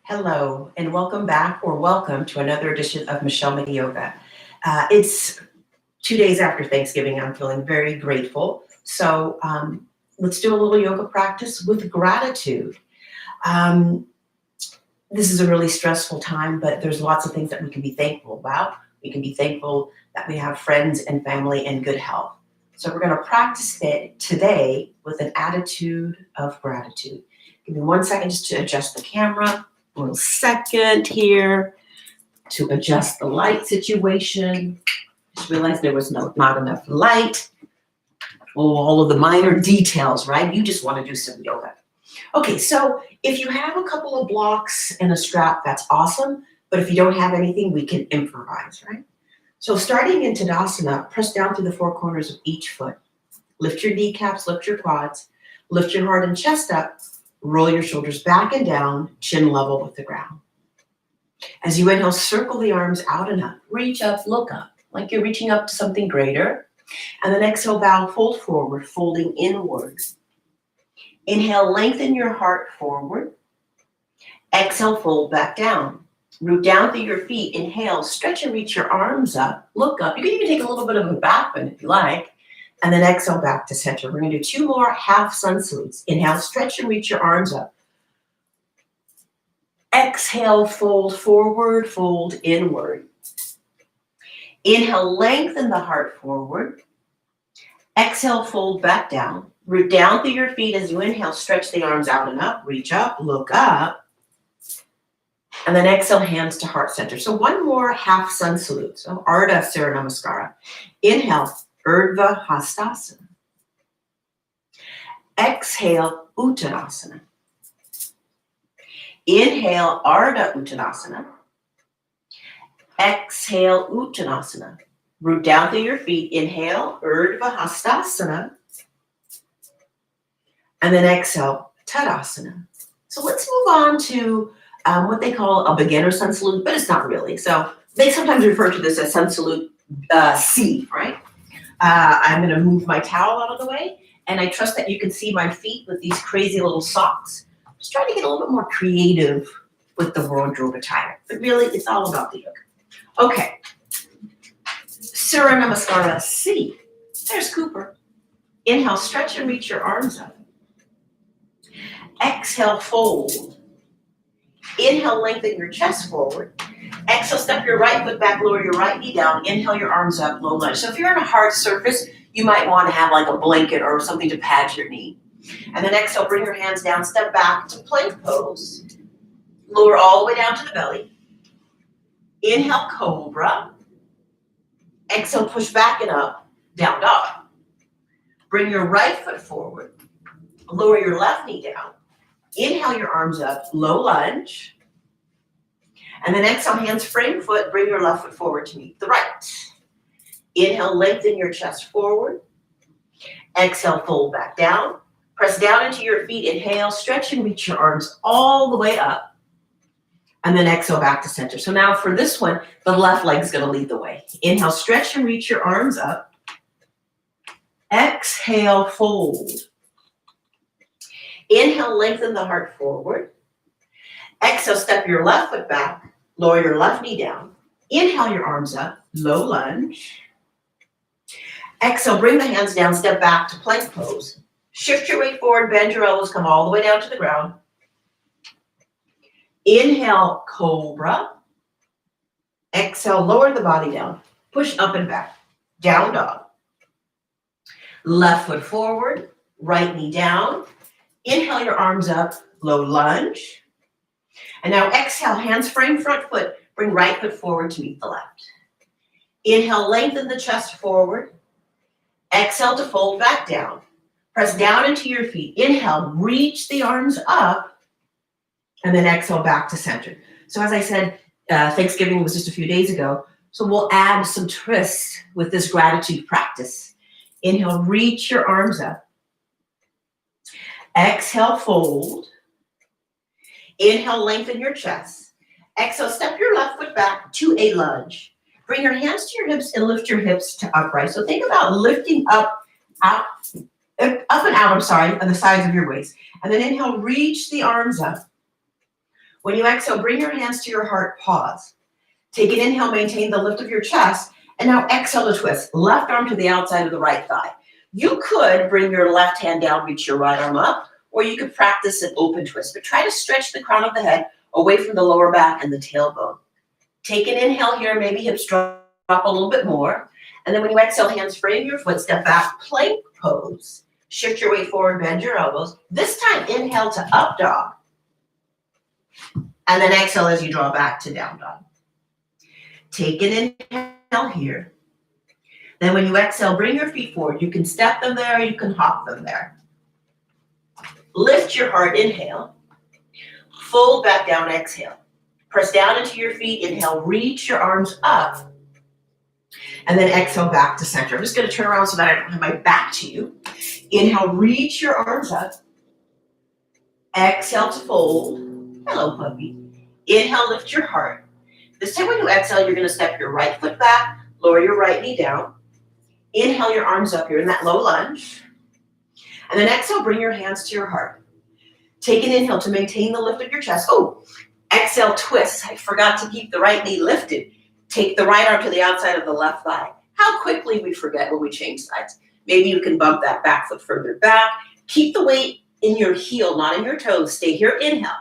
Hello, and welcome back or welcome to another edition of Michelle Mini Yoga. It's 2 days after Thanksgiving. I'm feeling very grateful. So let's do a little yoga practice with gratitude. Um, this is a really stressful time, but there's lots of things that we can be thankful about. We can be thankful that we have friends and family and good health. So we're going to practice it today with an attitude of gratitude. Give me 1 second just to adjust the camera. A little second here to adjust the light situation. Just realized there was not enough light. Oh, all of the minor details, right? You just want to do some yoga. Okay, so if you have a couple of blocks and a strap, that's awesome. But if you don't have anything, we can improvise, right? So starting in Tadasana, press down through the four corners of each foot. Lift your kneecaps, lift your quads, lift your heart and chest up. Roll your shoulders back and down, chin level with the ground. As you inhale, circle the arms out and up. Reach up, look up, like you're reaching up to something greater. And then exhale, bow, fold forward, folding inward. Inhale, lengthen your heart forward. Exhale, fold back down. Root down through your feet. Inhale, stretch and reach your arms up. Look up. You can even take a little bit of a back bend if you like. And then exhale back to center. We're going to do 2 more half sun salutes. Inhale, stretch and reach your arms up. Exhale, fold forward, fold inward. Inhale, lengthen the heart forward. Exhale, fold back down. Root down through your feet as you inhale. Stretch the arms out and up. Reach up, look up. And then exhale, hands to heart center. So 1 more half sun salute. So Ardha Surya Namaskara. Inhale. Urdhva Hastasana. Exhale, Uttanasana. Inhale, Ardha Uttanasana. Exhale, Uttanasana. Root down through your feet. Inhale, Urdhva Hastasana. And then exhale, Tadasana. So let's move on to what they call a beginner sun salute, but it's not really. So they sometimes refer to this as sun salute C, right? I'm going to move my towel out of the way, and I trust that you can see my feet with these crazy little socks. Just trying to get a little bit more creative with the wardrobe attire, but really it's all about the yoga. Okay, Surya Namaskara C. There's Cooper. Inhale, stretch and reach your arms up. Exhale, fold. Inhale, lengthen your chest forward. Exhale, step your right foot back, lower your right knee down. Inhale, your arms up, low lunge. So if you're on a hard surface, you might want to have like a blanket or something to pad your knee. And then exhale, bring your hands down, step back to plank pose. Lower all the way down to the belly. Inhale, cobra. Exhale, push back and up, down dog. Bring your right foot forward. Lower your left knee down. Inhale your arms up, low lunge. And then exhale, hands frame foot, bring your left foot forward to meet the right. Inhale, lengthen your chest forward. Exhale, fold back down. Press down into your feet. Inhale, stretch and reach your arms all the way up. And then exhale back to center. So now for this one, the left leg is going to lead the way. Inhale, stretch and reach your arms up. Exhale, fold. Inhale, lengthen the heart forward. Exhale, step your left foot back, lower your left knee down. Inhale your arms up, low lunge. Exhale, bring the hands down, step back to plank pose. Shift your weight forward, bend your elbows, come all the way down to the ground. Inhale, cobra. Exhale, lower the body down, push up and back, down dog. Left foot forward, right knee down. Inhale your arms up, low lunge. And now exhale, hands frame front foot, bring right foot forward to meet the left. Inhale, lengthen the chest forward. Exhale to fold back down. Press down into your feet. Inhale, reach the arms up. And then exhale back to center. So as I said, Thanksgiving was just a few days ago. So we'll add some twists with this gratitude practice. Inhale, reach your arms up. Exhale, fold. Inhale, lengthen your chest. Exhale, step your left foot back to a lunge. Bring your hands to your hips and lift your hips to upright. So think about lifting up and out, on the sides of your waist. And then inhale, reach the arms up. When you exhale, bring your hands to your heart, pause. Take an inhale, maintain the lift of your chest, and now exhale to twist. Left arm to the outside of the right thigh. You could bring your left hand down, reach your right arm up, or you could practice an open twist, but try to stretch the crown of the head away from the lower back and the tailbone. Take an inhale here, maybe hips drop a little bit more, and then when you exhale, hands frame your foot, step back, plank pose. Shift your weight forward, bend your elbows. This time, inhale to up dog, and then exhale as you draw back to down dog. Take an inhale here. Then when you exhale, bring your feet forward. You can step them there, you can hop them there. Lift your heart, inhale. Fold back down, exhale. Press down into your feet, inhale, reach your arms up. And then exhale back to center. I'm just gonna turn around so that I don't have my back to you. Inhale, reach your arms up. Exhale to fold. Hello, puppy. Inhale, lift your heart. This time when you exhale, you're gonna step your right foot back, lower your right knee down. Inhale your arms up, you're in that low lunge. And then exhale, bring your hands to your heart. Take an inhale to maintain the lift of your chest. Oh, exhale, twist. I forgot to keep the right knee lifted. Take the right arm to the outside of the left thigh. How quickly we forget when we change sides. Maybe you can bump that back foot further back. Keep the weight in your heel, not in your toes. Stay here, inhale.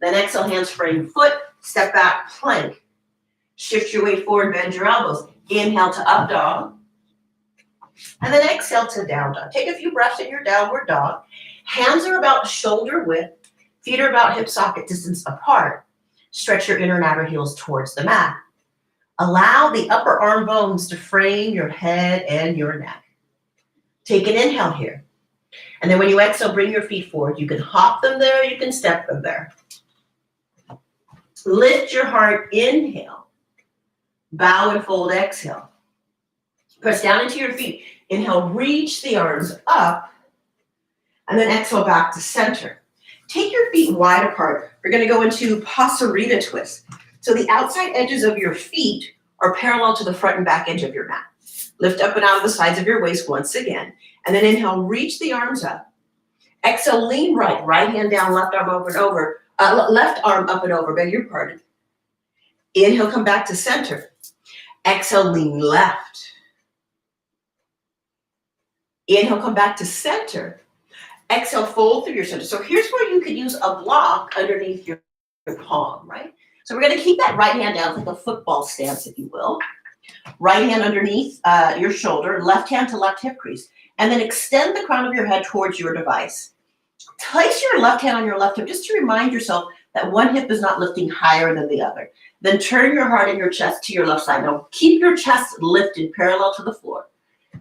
Then exhale, hands frame foot. Step back, plank. Shift your weight forward, bend your elbows. Inhale to up dog. And then exhale to down dog. Take a few breaths in your downward dog. Hands are about shoulder width. Feet are about hip socket distance apart. Stretch your inner and outer heels towards the mat. Allow the upper arm bones to frame your head and your neck. Take an inhale here. And then when you exhale, bring your feet forward. You can hop them there, you can step them there. Lift your heart, inhale. Bow and fold, exhale. Press down into your feet. Inhale, reach the arms up. And then exhale back to center. Take your feet wide apart. We're going to go into Pasarita twist. So the outside edges of your feet are parallel to the front and back edge of your mat. Lift up and out of the sides of your waist once again. And then inhale, reach the arms up. Exhale, lean right. Right hand down, left arm over and over. Left arm up and over, beg your pardon. Inhale, come back to center. Exhale, lean left. Inhale, come back to center. Exhale, fold through your center. So here's where you could use a block underneath your palm, right? So we're going to keep that right hand down, like a football stance, if you will. Right hand underneath your shoulder, left hand to left hip crease. And then extend the crown of your head towards your device. Place your left hand on your left hip just to remind yourself that one hip is not lifting higher than the other. Then turn your heart and your chest to your left side. Now keep your chest lifted parallel to the floor.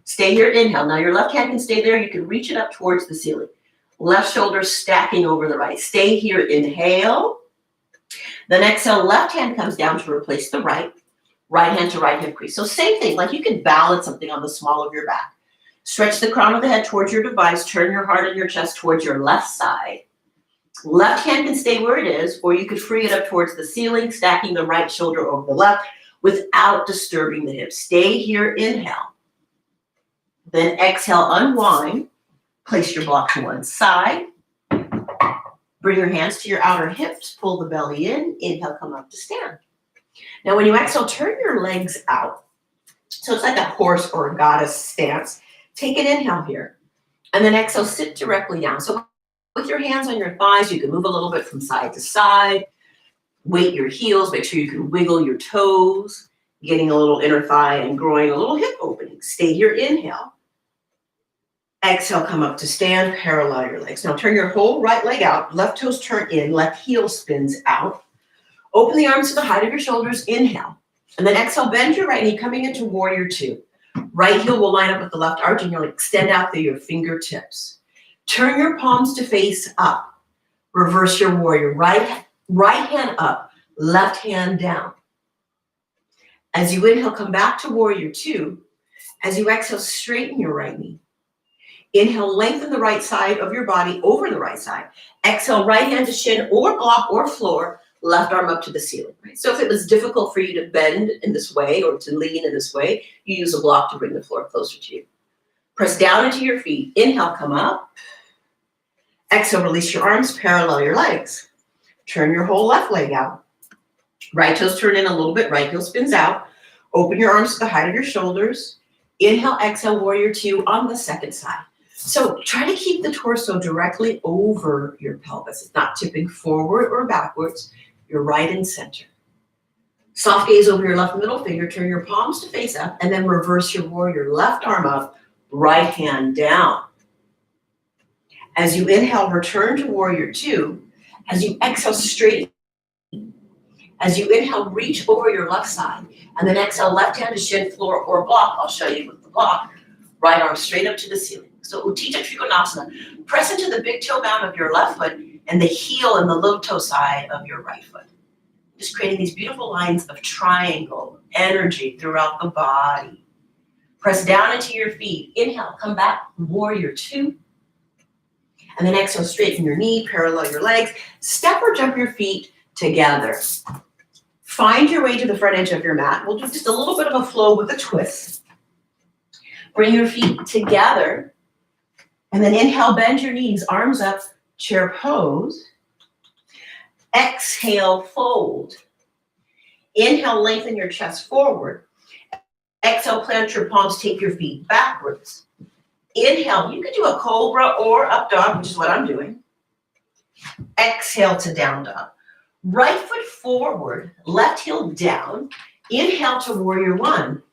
Stay here, inhale. Now your left hand can stay there. You can reach it up towards the ceiling. Left shoulder stacking over the right. Stay here, inhale. Then exhale, left hand comes down to replace the right. Right hand to right hip crease. So same thing, like you can balance something on the small of your back. Stretch the crown of the head towards your device. Turn your heart and your chest towards your left side. Left hand can stay where it is, or you could free it up towards the ceiling, stacking the right shoulder over the left without disturbing the hips. Stay here, inhale. Then exhale, unwind. Place your block to one side. Bring your hands to your outer hips. Pull the belly in. Inhale, come up to stand. Now when you exhale, turn your legs out. So it's like a horse or a goddess stance. Take an inhale here. And then exhale, sit directly down. So with your hands on your thighs, you can move a little bit from side to side. Weight your heels. Make sure you can wiggle your toes. Getting a little inner thigh and groin, a little hip opening. Stay here, inhale. Exhale, come up to stand. Parallel your legs. Now turn your whole right leg out. Left toes turn in. Left heel spins out. Open the arms to the height of your shoulders. Inhale. And then exhale, bend your right knee coming into warrior two. Right heel will line up with the left arch and you'll extend out through your fingertips. Turn your palms to face up. Reverse your warrior. Right hand up, left hand down. As you inhale, come back to warrior two. As you exhale, straighten your right knee. Inhale, lengthen the right side of your body over the right side. Exhale, right hand to shin or block or floor. Left arm up to the ceiling, right? So if it was difficult for you to bend in this way or to lean in this way, you use a block to bring the floor closer to you. Press down into your feet. Inhale, come up. Exhale, release your arms, parallel your legs. Turn your whole left leg out. Right toes turn in a little bit, right heel spins out. Open your arms to the height of your shoulders. Inhale, exhale, warrior two on the second side. So try to keep the torso directly over your pelvis. It's not tipping forward or backwards. You're right in center. Soft gaze over your left middle finger. Turn your palms to face up and then reverse your warrior. Left arm up, right hand down. As you inhale, return to warrior two. As you exhale, straighten. As you inhale, reach over your left side. And then exhale, left hand to shin, floor, or block. I'll show you with the block. Right arm straight up to the ceiling. So Utthita Trikonasana. Press into the big toe mound of your left foot and the heel and the little toe side of your right foot. Just creating these beautiful lines of triangle energy throughout the body. Press down into your feet. Inhale, come back, warrior two. And then exhale, straighten your knee, parallel your legs. Step or jump your feet together. Find your way to the front edge of your mat. We'll do just a little bit of a flow with a twist. Bring your feet together. And then inhale, bend your knees, arms up, chair pose. Exhale, fold. Inhale, lengthen your chest forward. Exhale, plant your palms, take your feet backwards. Inhale, you can do a cobra or up dog, which is what I'm doing. Exhale to down dog. Right foot forward, left heel down. Inhale to warrior one.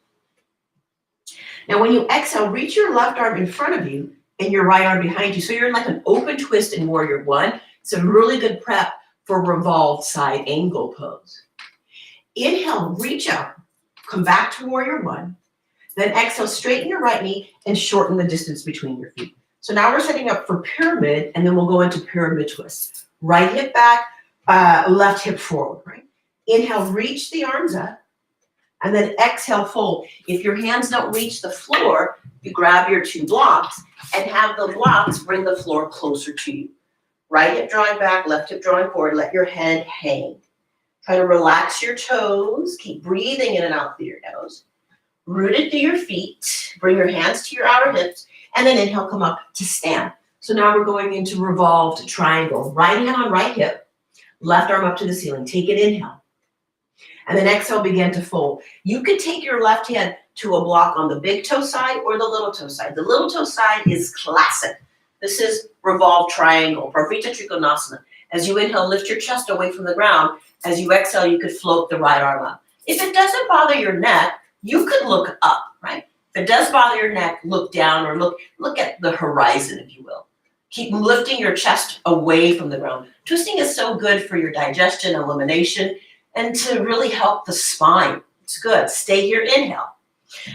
Now when you exhale, reach your left arm in front of you and your right arm behind you. So you're in like an open twist in warrior one. It's a really good prep for revolved side angle pose. Inhale, reach up, come back to warrior one. Then exhale, straighten your right knee and shorten the distance between your feet. So now we're setting up for pyramid, and then we'll go into pyramid twist. Right hip back, left hip forward, right? Inhale, reach the arms up, and then exhale, fold. If your hands don't reach the floor, you grab your two blocks and have the blocks bring the floor closer to you. Right hip drawing back, left hip drawing forward. Let your head hang. Try to relax your toes. Keep breathing in and out through your nose. Rooted through your feet. Bring your hands to your outer hips. And then inhale, come up to stand. So now we're going into revolved triangle. Right hand on right hip. Left arm up to the ceiling. Take an inhale. And then exhale, begin to fold. You can take your left hand to a block on the big toe side or the little toe side. The little toe side is classic. This is revolved triangle, Parvrita Trikonasana. As you inhale, lift your chest away from the ground. As you exhale, you could float the right arm up. If it doesn't bother your neck, you could look up, right? If it does bother your neck, look down or look at the horizon, if you will. Keep lifting your chest away from the ground. Twisting is so good for your digestion, elimination, and to really help the spine. It's good. Stay here, inhale.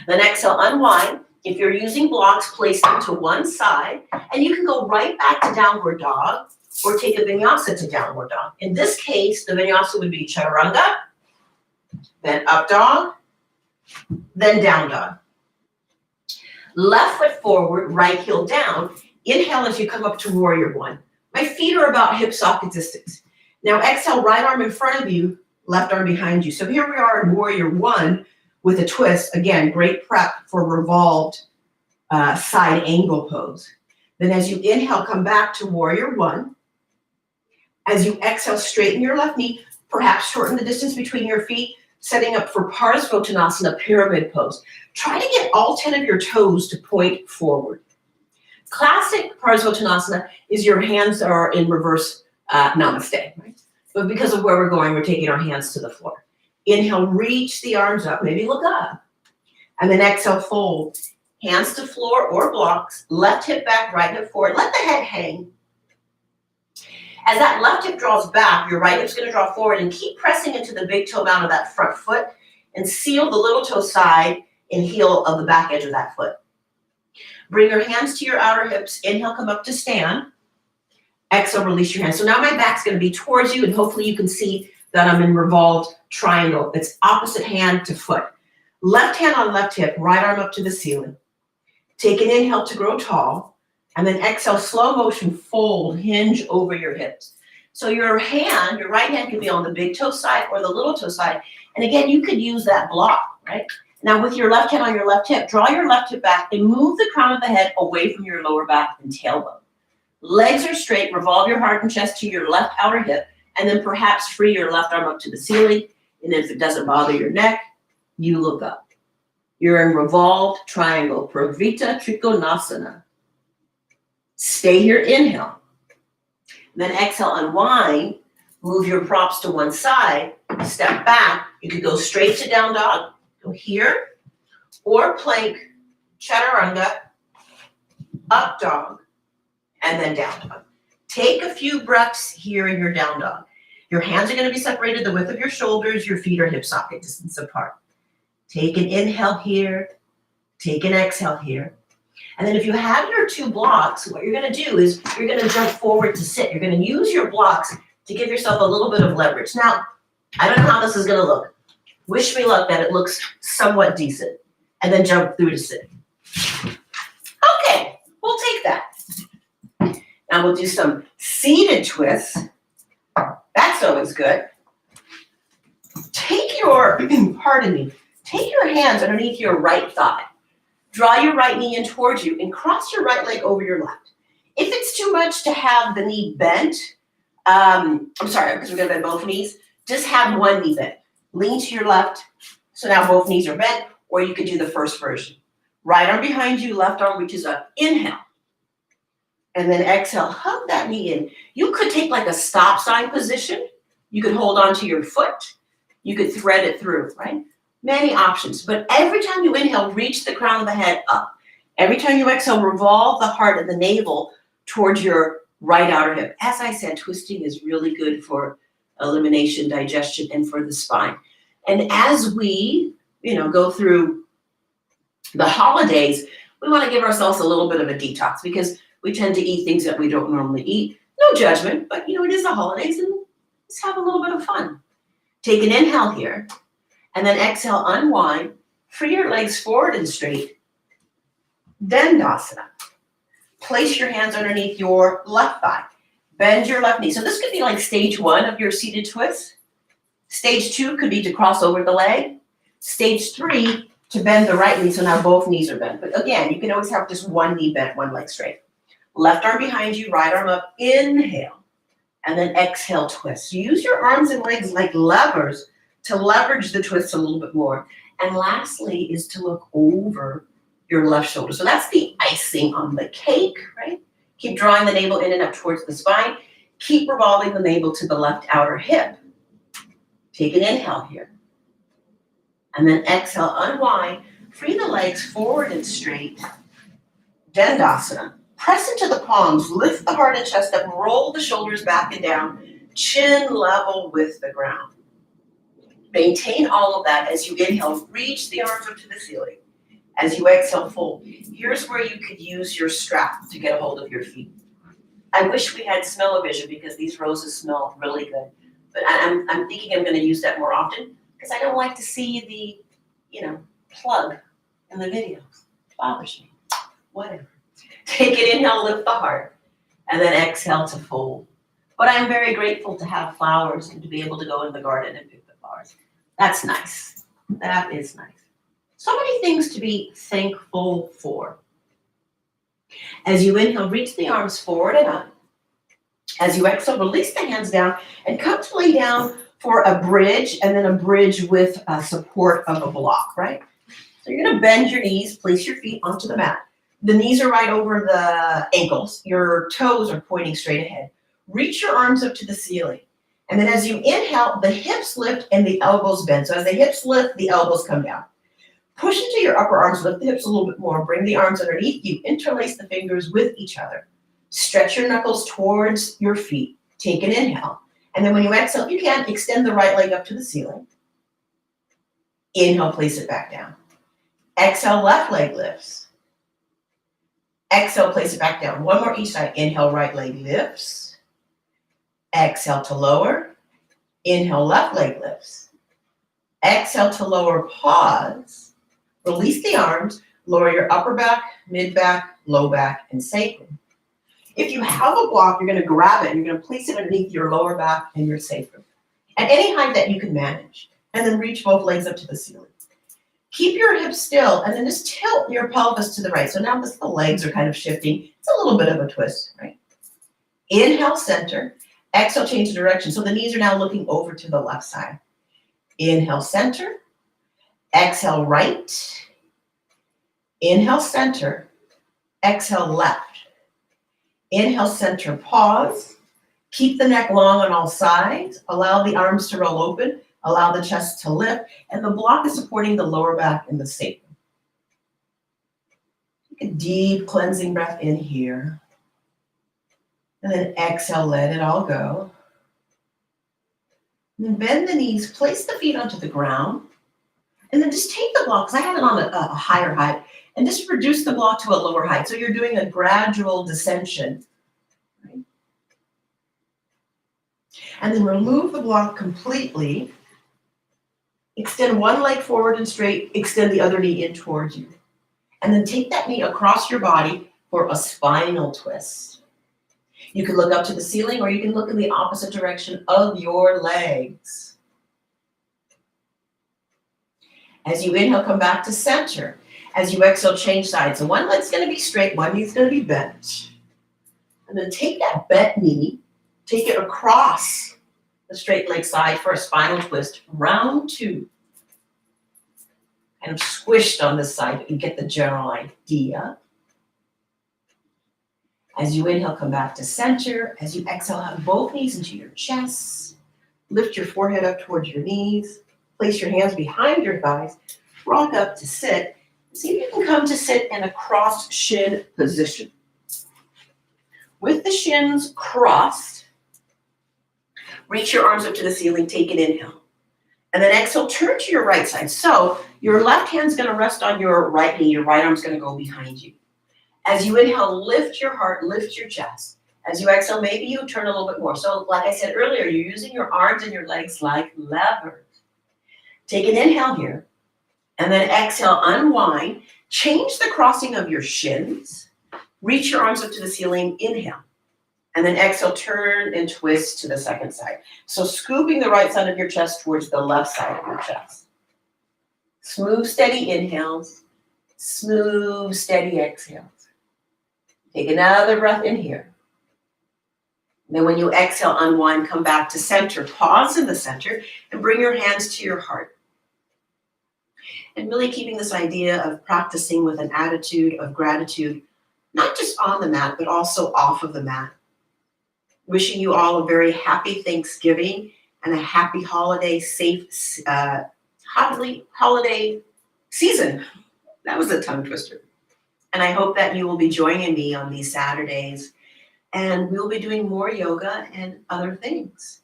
Then exhale, unwind. If you're using blocks, place them to one side, and you can go right back to downward dog or take a vinyasa to downward dog. In this case, the vinyasa would be chaturanga, then up dog, then down dog. Left foot forward, right heel down. Inhale as you come up to warrior one. My feet are about hip socket distance. Now exhale, right arm in front of you, left arm behind you. So here we are in warrior one with a twist. Again, great prep for revolved side angle pose. Then as you inhale, come back to warrior one. As you exhale, straighten your left knee, perhaps shorten the distance between your feet, setting up for Parsvottanasana, pyramid pose. Try to get all 10 of your toes to point forward. Classic Parsvottanasana is your hands are in reverse namaste, right? But because of where we're going, we're taking our hands to the floor. Inhale, reach the arms up, maybe look up. And then exhale, fold. Hands to floor or blocks, left hip back, right hip forward. Let the head hang. As that left hip draws back, your right hip's going to draw forward and keep pressing into the big toe mound of that front foot and seal the little toe side and heel of the back edge of that foot. Bring your hands to your outer hips. Inhale, come up to stand. Exhale, release your hands. So now my back's going to be towards you, and hopefully you can see that I'm in revolved triangle. It's opposite hand to foot. Left hand on left hip, right arm up to the ceiling. Take an inhale to grow tall, and then exhale, slow motion, fold, hinge over your hips. So your right hand can be on the big toe side or the little toe side. And again, you could use that block, right? Now with your left hand on your left hip, draw your left hip back and move the crown of the head away from your lower back and tailbone. Legs are straight, revolve your heart and chest to your left outer hip, And then perhaps free your left arm up to the ceiling. And if it doesn't bother your neck, you look up. You're in revolved triangle, Pravrita Trikonasana. Stay here, inhale. And then exhale, unwind. Move your props to one side, step back. You could go straight to down dog, go here, or plank, chaturanga, up dog, and then down dog. Take a few breaths here in your down dog. Your hands are going to be separated the width of your shoulders. Your feet are hip socket distance apart. Take an inhale here. Take an exhale here. And then if you have your two blocks, what you're going to do is you're going to jump forward to sit. You're going to use your blocks to give yourself a little bit of leverage. Now, I don't know how this is going to look. Wish me luck that it looks somewhat decent. And then jump through to sit. Okay, we'll take that. Now we'll do some seated twists. That's always good. Take your, pardon me, take your hands underneath your right thigh. Draw your right knee in towards you and cross your right leg over your left. If it's too much to have the knee bent, I'm sorry, because we're going to bend both knees, just have one knee bent. Lean to your left, so now both knees are bent, or you could do the first version. Right arm behind you, left arm reaches up. Inhale. And then exhale, hug that knee in. You could take like a stop sign position. You could hold on to your foot. You could thread it through, right? Many options. But every time you inhale, reach the crown of the head up. Every time you exhale, revolve the heart and the navel towards your right outer hip. As I said, twisting is really good for elimination, digestion, and for the spine. And as we, go through the holidays, we want to give ourselves a little bit of a detox because we tend to eat things that we don't normally eat. No judgment, but it is the holidays and let's have a little bit of fun. Take an inhale here and then exhale, unwind, free your legs forward and straight. Dandasana. Place your hands underneath your left thigh. Bend your left knee. So this could be like stage 1 of your seated twist. Stage 2 could be to cross over the leg. Stage 3, to bend the right knee, so now both knees are bent. But again, you can always have just one knee bent, one leg straight. Left arm behind you, right arm up, inhale. And then exhale, twist. So use your arms and legs like levers to leverage the twist a little bit more. And lastly is to look over your left shoulder. So that's the icing on the cake, right? Keep drawing the navel in and up towards the spine. Keep revolving the navel to the left outer hip. Take an inhale here. And then exhale, unwind. Free the legs forward and straight. Dandasana. Press into the palms. Lift the heart and chest up. Roll the shoulders back and down. Chin level with the ground. Maintain all of that as you inhale. Reach the arms up to the ceiling. As you exhale, fold. Here's where you could use your strap to get a hold of your feet. I wish we had smell-o-vision because these roses smell really good. But I'm thinking I'm going to use that more often because I don't like to see the, plug in the videos. It bothers me. Whatever. Take an inhale, lift the heart, and then exhale to fold. But I'm very grateful to have flowers and to be able to go in the garden and pick the flowers. That's nice. That is nice. So many things to be thankful for. As you inhale, reach the arms forward and up. As you exhale, release the hands down and come to lay down for a bridge and then a bridge with support of a block, right? So you're going to bend your knees, place your feet onto the mat. The knees are right over the ankles. Your toes are pointing straight ahead. Reach your arms up to the ceiling. And then as you inhale, the hips lift and the elbows bend. So as the hips lift, the elbows come down. Push into your upper arms, lift the hips a little bit more. Bring the arms underneath you. Interlace the fingers with each other. Stretch your knuckles towards your feet. Take an inhale. And then when you exhale, if you can, extend the right leg up to the ceiling. Inhale, place it back down. Exhale, left leg lifts. Exhale, place it back down. One more each side. Inhale, right leg lifts. Exhale to lower. Inhale, left leg lifts. Exhale to lower, pause. Release the arms. Lower your upper back, mid back, low back, and sacrum. If you have a block, you're going to grab it and you're going to place it underneath your lower back and your sacrum at any height that you can manage. And then reach both legs up to the ceiling. Keep your hips still and then just tilt your pelvis to the right. So now the legs are kind of shifting. It's a little bit of a twist, right? Inhale, center. Exhale, change the direction. So the knees are now looking over to the left side. Inhale, center. Exhale, right. Inhale, center. Exhale, left. Inhale, center, pause. Keep the neck long on all sides. Allow the arms to roll open. Allow the chest to lift. And the block is supporting the lower back and the sacrum. Take a deep cleansing breath in here. And then exhale, let it all go. And then bend the knees, place the feet onto the ground. And then just take the block, because I had it on a higher height, and just reduce the block to a lower height. So you're doing a gradual descension. Right? And then remove the block completely. Extend one leg forward and straight, extend the other knee in towards you. And then take that knee across your body for a spinal twist. You can look up to the ceiling, or you can look in the opposite direction of your legs. As you inhale, come back to center. As you exhale, change sides. So one leg's going to be straight, one knee's going to be bent. And then take that bent knee, take it across the straight leg side for a spinal twist. Round 2. Kind of squished on this side, but you get the general idea. As you inhale, come back to center. As you exhale, hug both knees into your chest. Lift your forehead up towards your knees. Place your hands behind your thighs. Rock up to sit. See if you can come to sit in a crossed shin position. With the shins crossed, reach your arms up to the ceiling. Take an inhale. And then exhale, turn to your right side. So your left hand's going to rest on your right knee. Your right arm's going to go behind you. As you inhale, lift your heart, lift your chest. As you exhale, maybe you turn a little bit more. So like I said earlier, you're using your arms and your legs like levers. Take an inhale here, and then exhale, unwind. Change the crossing of your shins. Reach your arms up to the ceiling, inhale. And then exhale, turn and twist to the second side. So scooping the right side of your chest towards the left side of your chest. Smooth, steady inhales. Smooth, steady exhales. Take another breath in here. Then when you exhale, unwind, come back to center. Pause in the center and bring your hands to your heart. And really keeping this idea of practicing with an attitude of gratitude, not just on the mat, but also off of the mat. Wishing you all a very happy Thanksgiving and a happy holiday, safe holiday season. That was a tongue twister. And I hope that you will be joining me on these Saturdays, and we'll be doing more yoga and other things.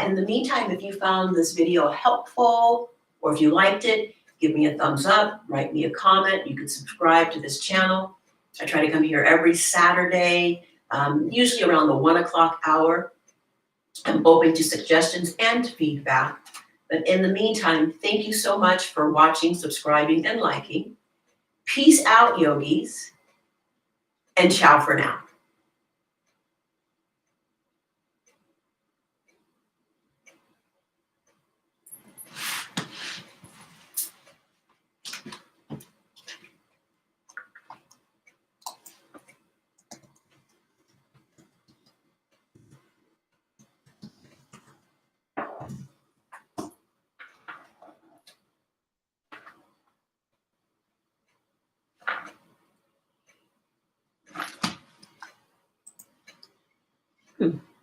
In the meantime, if you found this video helpful, or if you liked it, give me a thumbs up, write me a comment. You can subscribe to this channel. I try to come here every Saturday, usually around the 1 o'clock hour. I'm open to suggestions and feedback. But in the meantime, thank you so much for watching, subscribing, and liking. Peace out, yogis, and ciao for now. Hmm.